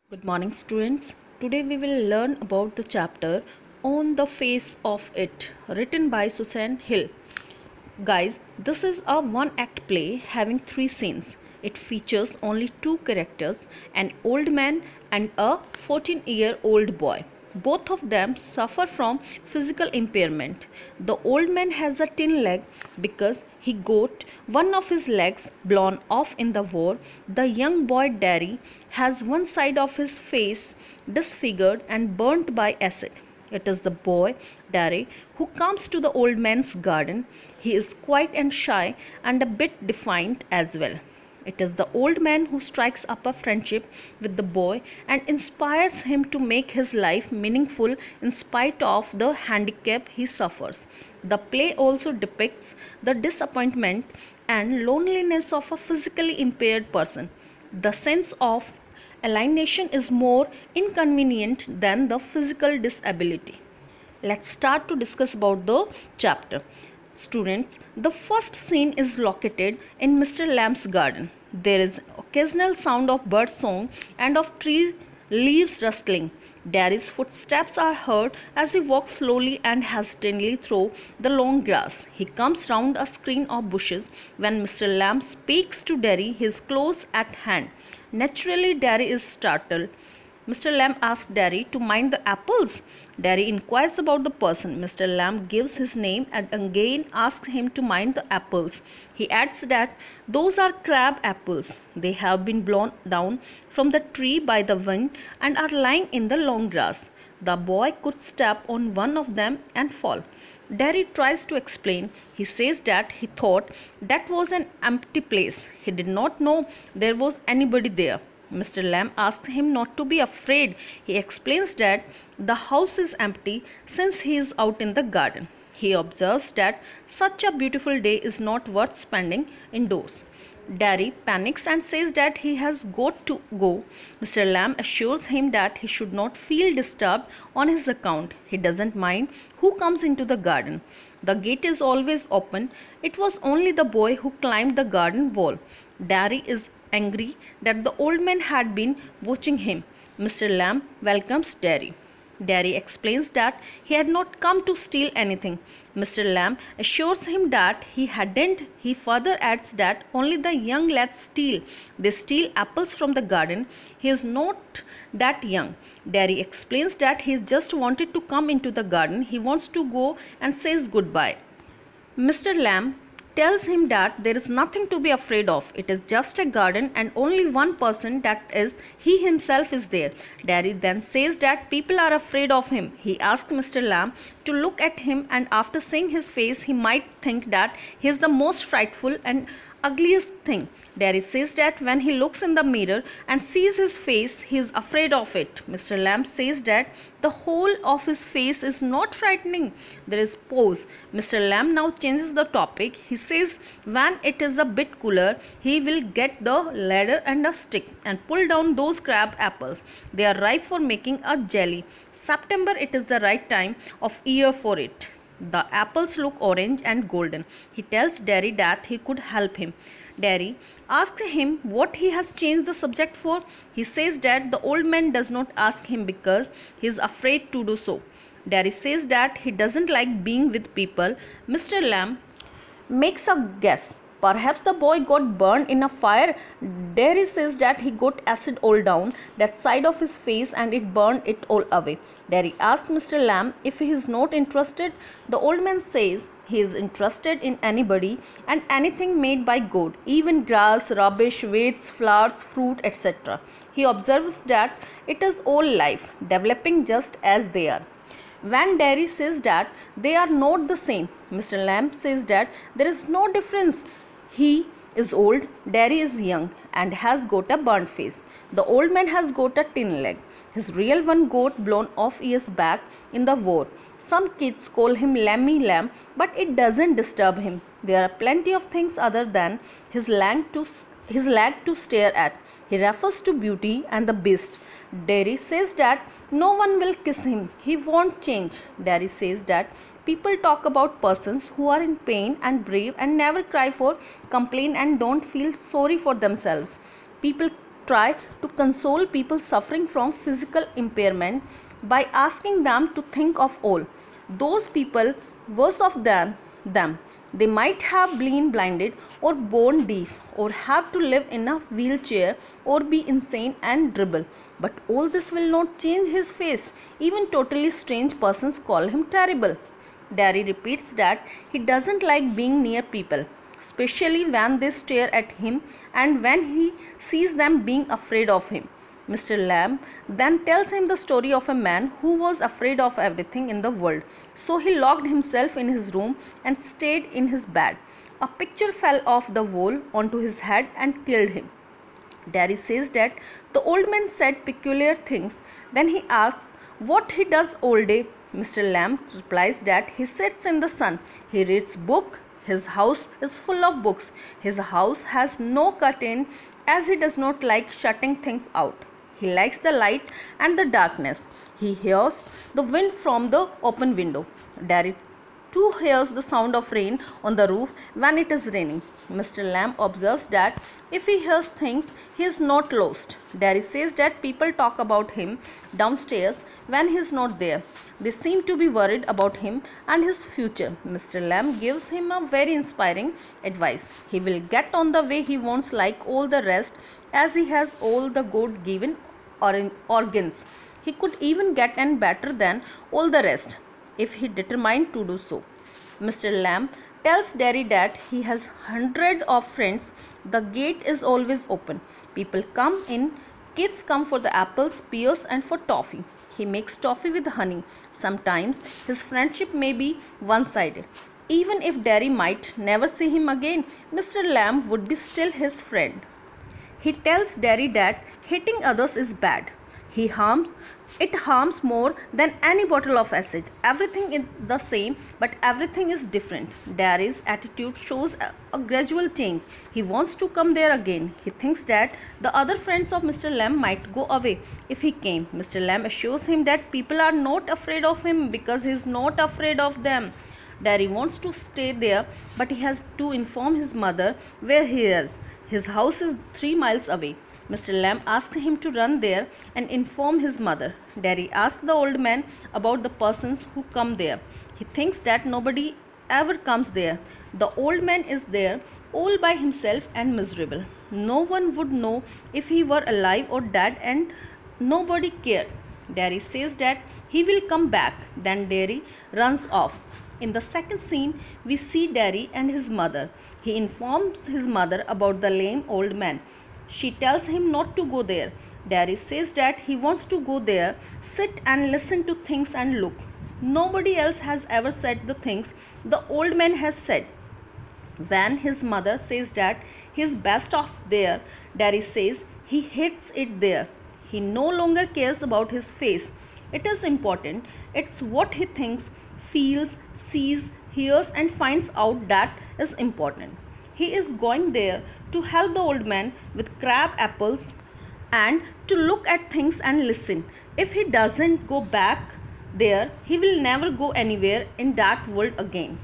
Good morning, students. Today we will learn about the chapter On the Face of It, written by Susan Hill. Guys, this is a one act play having three scenes. It features only two characters, an old man and a 14-year-old boy. Both of them suffer from physical impairment. The old man has a tin leg because he got one of his legs blown off in the war. The young boy Derry has one side of his face disfigured and burnt by acid. It is the boy, Derry, who comes to the old man's garden. He is quiet and shy and a bit defiant as well. It is the old man who strikes up a friendship with the boy and inspires him to make his life meaningful in spite of the handicap he suffers. The play also depicts the disappointment and loneliness of a physically impaired person. The sense of alienation is more inconvenient than the physical disability. Let's start to discuss about the chapter. Students, the first scene is located in Mr. Lamb's garden. There is occasional sound of bird song and of tree leaves rustling. Derry's footsteps are heard as he walks slowly and hesitantly through the long grass. He comes round a screen of bushes. When Mr. Lamb speaks to Derry, he is close at hand. Naturally, Derry is startled. Mr. Lamb asks Derry to mind the apples. Derry inquires about the person. Mr. Lamb gives his name and again asks him to mind the apples. He adds that those are crab apples. They have been blown down from the tree by the wind and are lying in the long grass. The boy could step on one of them and fall. Derry tries to explain. He says that he thought that was an empty place. He did not know there was anybody there. Mr. Lamb asks him not to be afraid. He explains that the house is empty since he is out in the garden. He observes that such a beautiful day is not worth spending indoors. Derry panics and says that he has got to go. Mr. Lamb assures him that he should not feel disturbed on his account. He doesn't mind who comes into the garden. The gate is always open. It was only the boy who climbed the garden wall. Derry is angry that the old man had been watching him. Mr. Lamb welcomes Derry. Derry explains that he had not come to steal anything. Mr. Lamb assures him that he hadn't. He further adds that only the young lads steal. They steal apples from the garden. He is not that young. Derry explains that he just wanted to come into the garden. He wants to go and says goodbye. Mr. Lamb tells him that there is nothing to be afraid of. It is just a garden and only one person, that is, he himself is there. Derry then says that people are afraid of him. He asks Mr. Lamb to look at him, and after seeing his face, he might think that he is the most frightful and ugliest thing. Derry says that when he looks in the mirror and sees his face, he is afraid of it. Mr. Lamb says that the whole of his face is not frightening. There is pause. Mr. Lamb now changes the topic. He says when it is a bit cooler, he will get the ladder and a stick and pull down those crab apples. They are ripe for making a jelly. September, it is the right time of year for it. The apples look orange and golden. He tells Derry that he could help him. Derry asks him what he has changed the subject for. He says that the old man does not ask him because he is afraid to do so. Derry says that he doesn't like being with people. Mr. Lamb makes a guess. Perhaps the boy got burned in a fire. Derry says that he got acid all down that side of his face and it burned it all away. Derry asks Mr. Lamb if he is not interested. The old man says he is interested in anybody and anything made by God, even grass, rubbish, weeds, flowers, fruit, etc. He observes that it is all life, developing just as they are. When Derry says that they are not the same, Mr. Lamb says that there is no difference. He is old, Derry is young and has got a burnt face. The old man has got a tin leg. His real one got blown off years back in the war. Some kids call him Lammy Lamb, but it doesn't disturb him. There are plenty of things other than his leg to stare at. He refers to Beauty and the Beast. Derry says that no one will kiss him. He won't change. Derry says that people talk about persons who are in pain and brave and never cry for, complain and don't feel sorry for themselves. People try to console people suffering from physical impairment by asking them to think of all those people worse off than them. They might have been blinded or born deaf or have to live in a wheelchair or be insane and dribble. But all this will not change his face. Even totally strange persons call him terrible. Derry repeats that he doesn't like being near people, especially when they stare at him and when he sees them being afraid of him. Mr. Lamb then tells him the story of a man who was afraid of everything in the world. So he locked himself in his room and stayed in his bed. A picture fell off the wall onto his head and killed him. Derry says that the old man said peculiar things. Then he asks what he does all day. Mr. Lamb replies that he sits in the sun. He reads book. His house is full of books. His house has no curtain as he does not like shutting things out. He likes the light and the darkness. He hears the wind from the open window. Derry too hears the sound of rain on the roof when it is raining. Mr. Lamb observes that if he hears things, he is not lost. Derry says that people talk about him downstairs when he is not there. They seem to be worried about him and his future. Mr. Lamb gives him a very inspiring advice. He will get on the way he wants like all the rest, as he has all the God-given organs. He could even get on better than all the rest if he determined to do so. Mr. Lamb tells Derry that he has hundreds of friends. The gate is always open. People come in. Kids come for the apples, pears and for toffee. He makes toffee with honey. Sometimes his friendship may be one-sided. Even if Derry might never see him again, Mr. Lamb would be still his friend. He tells Derry that hating others is bad. It harms more than any bottle of acid. Everything is the same, but everything is different. Derry's attitude shows a gradual change. He wants to come there again. He thinks that the other friends of Mr. Lamb might go away if he came. Mr. Lamb assures him that people are not afraid of him because he is not afraid of them. Derry wants to stay there, but he has to inform his mother where he is. His house is 3 miles away. Mr. Lamb asks him to run there and inform his mother. Derry asks the old man about the persons who come there. He thinks that nobody ever comes there. The old man is there all by himself and miserable. No one would know if he were alive or dead, and nobody cared. Derry says that he will come back. Then Derry runs off. In the second scene, we see Derry and his mother. He informs his mother about the lame old man. She tells him not to go there. Derry says that he wants to go there, sit and listen to things and look. Nobody else has ever said the things the old man has said. When his mother says that he is best off there, Derry says he hates it there. He no longer cares about his face. It is important. It's what he thinks, feels, sees, hears and finds out that is important. He is going there to help the old man with crab apples and to look at things and listen. If he doesn't go back there, he will never go anywhere in that world again.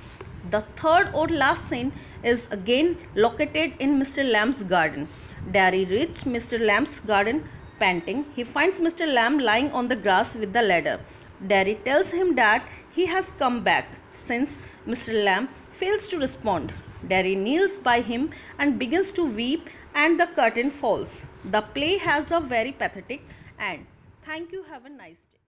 The third or last scene is again located in Mr. Lamb's garden. Derry reaches Mr. Lamb's garden panting. He finds Mr. Lamb lying on the grass with the ladder. Derry tells him that he has come back. Since Mr. Lamb fails to respond, Derry kneels by him and begins to weep, and the curtain falls. The play has a very pathetic end. Thank you. Have a nice day.